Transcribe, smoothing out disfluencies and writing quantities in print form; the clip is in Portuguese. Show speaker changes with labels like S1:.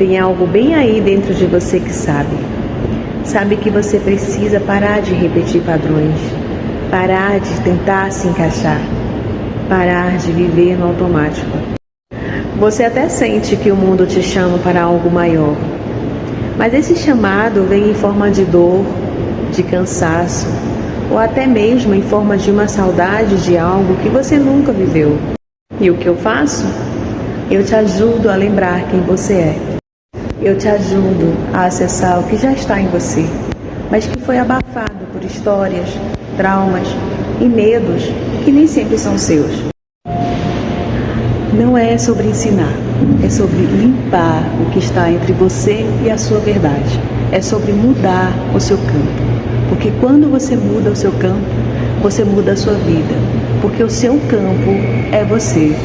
S1: Tem algo bem aí dentro de você que sabe. Sabe que você precisa parar de repetir padrões, parar de tentar se encaixar, parar de viver no automático. Você até sente que o mundo te chama para algo maior, mas esse chamado vem em forma de dor, de cansaço, ou até mesmo em forma de uma saudade de algo que você nunca viveu. E o que eu faço? Eu te ajudo a lembrar quem você é. Eu te ajudo a acessar o que já está em você, mas que foi abafado por histórias, traumas e medos que nem sempre são seus. Não é sobre ensinar, é sobre limpar o que está entre você e a sua verdade. É sobre mudar o seu campo. Porque quando você muda o seu campo, você muda a sua vida. Porque o seu campo é você.